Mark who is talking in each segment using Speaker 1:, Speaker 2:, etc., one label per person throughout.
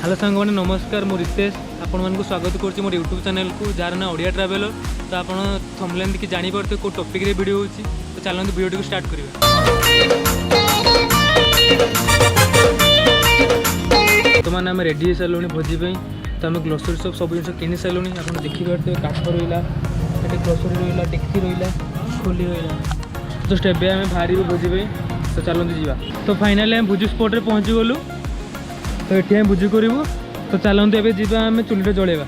Speaker 1: Hello सांग मैंने नमस्कार मु रितेश आपण मानक स्वागत करुच्ची मोर यूट्यूब चैनल को जार ना ओडिया ट्रावेलर। तो आप थंबनेल देखि जानी पारते को टॉपिक रे वीडियो होची। तो चलते वीडियो को स्टार्ट करिवे। तो माने हम रेडी हो सारूँ भोजी पे। तो आम ग्रोसरी सब सब जिन किनी सारूँ आप देखिए काठ रहा ये ग्रोसरी रहा टेक्सी रहा खोली रहा। तो स्टेप बाय आम बाहर भोजी पे। तो चलते जावा। तो फाइनाली आम भोजी स्पॉट रे पहुँची गलु। तो ये आम भोजी करूँ। तो चलते एवं जावा आम चुली जलेवा।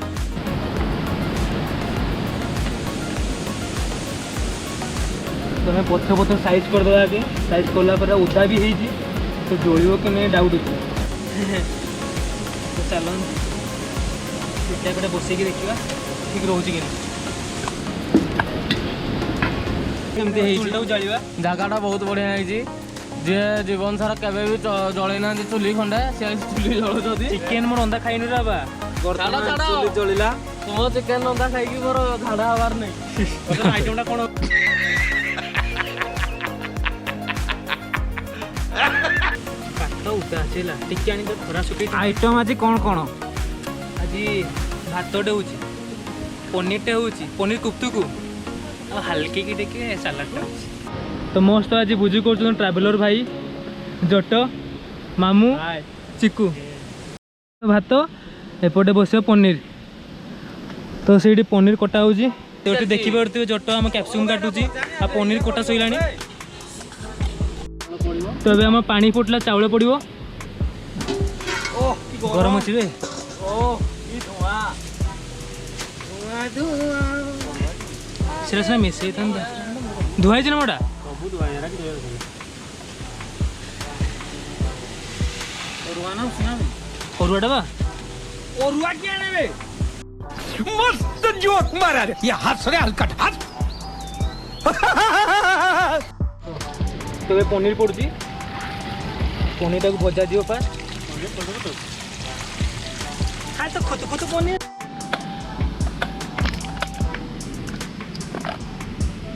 Speaker 1: तो हमें पथर पथर साइज करदे आगे साइज कलापर उदा भी होती। तो जोड़ो कि नहीं डाउट अच्छे। तो चलते पे बस देखा ठीक रोचे कि जलिवा
Speaker 2: जगह बहुत बढ़िया है। जी जीवन सारा केवे भी जड़े ना चुली खंडे से चुली जलुं।
Speaker 1: चिकेन मोर अंदा खाई रा
Speaker 2: चुली जलिला तुम चिकेन अंदा खाई मोर झाड़ा हबार नहीं।
Speaker 1: आइटमटा कौन काट उदा आसला टिके आनी खरा सुखी। आइटम आज कौन कौन आज भातटे हो पनीरटे हो पनीर कुप्तुकु हल्के की टे सालाडटा हो। तो मस्त आज बुझी कर ट्रावेलर भाई जट मामू चिकू भात एपटे बस पनीर। तो से पनीर कटा हो देखी पारे जट आम कैप्सिकम काटुची आ पनीर कटा सैला। तो अभी आम पानी फुटला चाउल पड़ो गरम अच्छे रे से मिसई था धुआई ना मोटा अरुआटा बा
Speaker 3: ओरुआ क्या ने मस्त जोक मारा रे ये हंस रे हलकट हंस।
Speaker 1: तो ये पनीर पड़ुची पनीर टाक भजा दियो पा खाए तो खुद खुद पनीर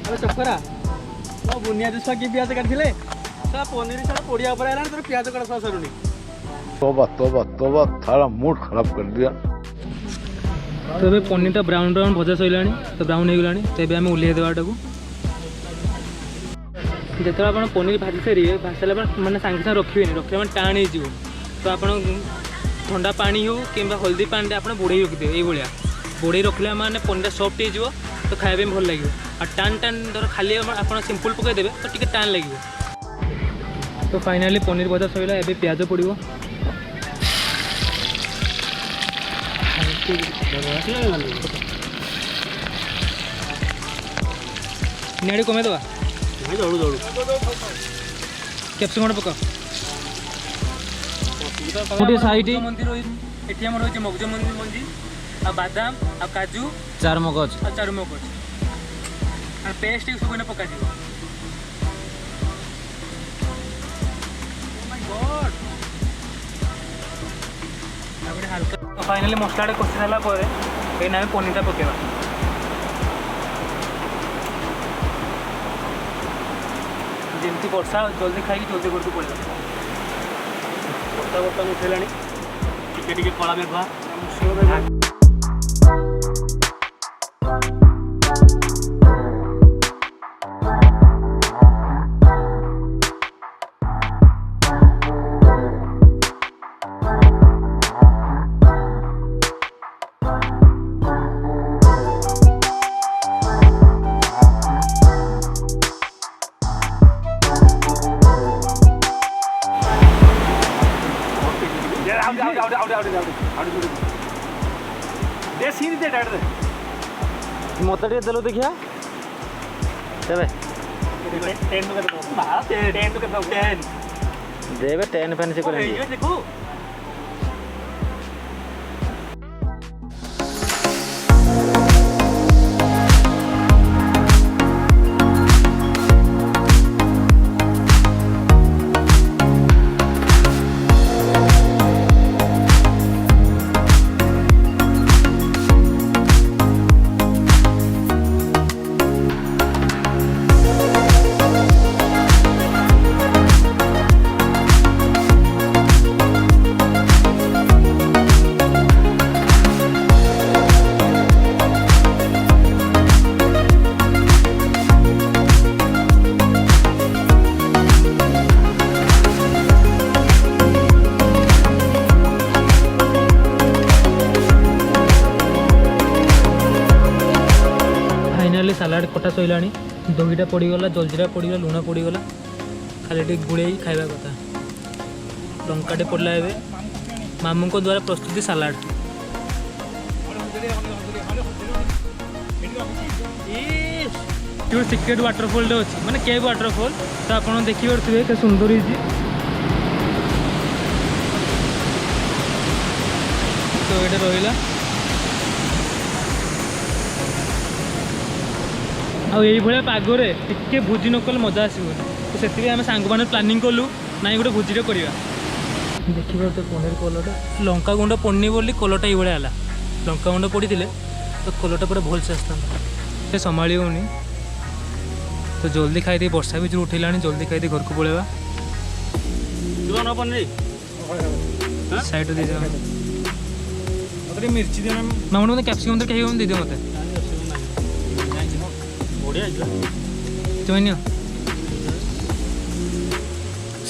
Speaker 3: चक्करा बुनिया जो कि प्याज काटले पनीर सारा पड़िया पर आला तो प्याज काट सरुनी।
Speaker 4: तोबा तोबा तोबा थारा मूड खराब कर दिया।
Speaker 1: तो ये पनीर ब्राउन ब्राउन भजा सैला। तो ब्राउन हो गलानी। तो आम ओल्हे देवाटा को जो आप पनीर भाजी सारे भाजी सारा मैंने सागे सागे रखे रखे टाण हो। तो आप ठंडा पानी हो कि हल्दी पानी आप बुड़े रखिदे ये बुड़े रखले मैंने पनीर सफ्ट हो। तो खाया भल लगे और टाण टाण धर खाली आप सिंपल पकईदेवे तो टी टाण लगे। तो फाइनाली पनीर भजा सैला एवं प्याज पड़ो निआड़ी कमे दवा कैप्सिकम पका साइड मंदिर ये रही मगज मंजी आ बादाम आ काजू
Speaker 2: चार मगज
Speaker 1: आ चार मगज आ पेस्ट सब पका हल्का। फाइनाली मसला कषि सारा पनीर पकेवा। जमी वर्षा जल्दी खाई जल्दी घर को पड़े
Speaker 3: बर्ता बर्तन उठेला टिके कला मेघा
Speaker 2: मत देलु देखिया देवे 10 फैन से
Speaker 3: देखो
Speaker 1: ସାଲାଡ଼ କଟା ସଇଲାଣି ଦହିଟା ପଡ଼ିଗଲା ଜଲଜିରା ପଡ଼ିଗଲା ଲୁଣ ପଡ଼ିଗଲା ଖାଲି ଟିକେ ଗୁଳେଇ ଖାଇବା କଥା ଲଙ୍କାଟେ ପଡ଼ିଲା ଏବେ ମାମୁଙ୍କ ଦ୍ୱାରା ପ୍ରସ୍ତୁତି ସାଲାଡ଼ ଗୋଟେ ସିକ୍ରେଟ୍ ୱାଟରଫଲ୍ଟେ ଅଛି ମାନେ କେବ୍ ୱାଟରଫଲ୍ ତ ଆପଣ ଦେଖିପାରୁଥିବେ କେତେ ସୁନ୍ଦର ହେଇଛି ତ ଏଇଟା ରହିଲା ଆଉ ଏଇଭଳିଆ ପାଗରେ ଟିକେ ଭୋଜି ନ କଲେ ମଜା ଆସିବନି ତ ସେଥିପାଇଁ ଆମେ ସାଙ୍ଗମାନେ ପ୍ଲାନିଂ କଲୁ ନାଇଁ ଗୋଟେ ଭୋଜିଟେ କରିବା ଦେଖିପାରୁଥିବେ ପନିର କଲରଟା ଲଙ୍କାଗୁଣ୍ଡ ପଡ଼ିନି ବୋଲି କଲରଟା ଏଇଭଳିଆ ହେଲା ଲଙ୍କାଗୁଣ୍ଡ ପଡ଼ିଥିଲେ ତ କଲରଟା ପୁରା ଭଲସେ ଆସିଥାନ୍ତା ସେ ସମ୍ଭାଳି ହେଉନି ତ ଜଲ୍ଦି ଖାଇଦେଇ ବର୍ଷା ବି ଯେଉଁ ଉଠେଇଲାଣି ଜଲ୍ଦି ଖାଇଦେଇ ଘରକୁ ପଳେଇବା ସାଇଡ଼୍ ଦେଇଦେବା
Speaker 3: ମୋତେ ମିର୍ଚି ଦିଅ
Speaker 1: ମାମୁନି ମୋତେ କ୍ୟାପ୍ସିକମ୍ ଖାଇକି ଦେଇଦିଅ ମୋତେ
Speaker 3: ବଢ଼ିଆ ହେଇଥିଲା
Speaker 1: ତୁମେ ନିଅ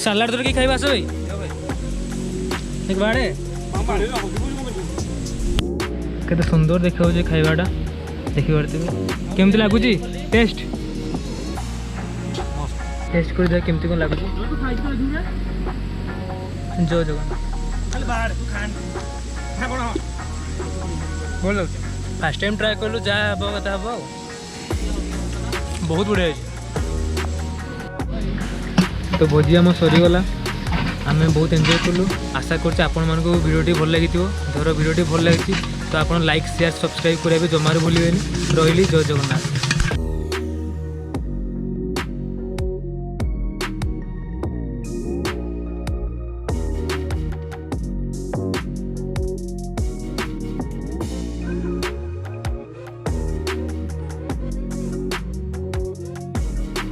Speaker 1: ସାଲାଡ଼ ଧରିକି ଖାଇବା ଆସ ଭାଇ ବାଡ଼େ କେତେ ସୁନ୍ଦର ଦେଖାଯାଉଛି ଖାଇବାଟା ଦେଖିପାରୁଥିବେ କେମିତି ଲାଗୁଛି ଟେଷ୍ଟ ଟେଷ୍ଟ କରିଦେବା କେମିତି କ'ଣ ଲାଗୁଛି ଜୟ ଜଗନ୍ନାଥ ଭଲ ଲାଗୁଛି ଫାର୍ଷ୍ଟ ଟାଇମ୍ ଟ୍ରାଏ କଲୁ ଯାହା ହେବ କଥା ହେବ ଆଉ ବହୁତ ବଢ଼ିଆ ହେଇଛି ତ ଭୋଜି ଆମ ସରିଗଲା ଆମେ ବହୁତ ଏନ୍ଜୟ କଲୁ ଆଶା କରୁଛି ଆପଣମାନଙ୍କୁ ଭିଡ଼ିଓଟି ଭଲ ଲାଗିଥିବ ଧର ଭିଡ଼ିଓଟି ଭଲ ଲାଗିଛି ତ ଆପଣ ଲାଇକ୍ ସେୟାର ସବସ୍କ୍ରାଇବ୍ କରିବା ବି ଜମାରୁ ଭୁଲିବେନି ରହିଲି ଜୟ ଜଗନ୍ନାଥ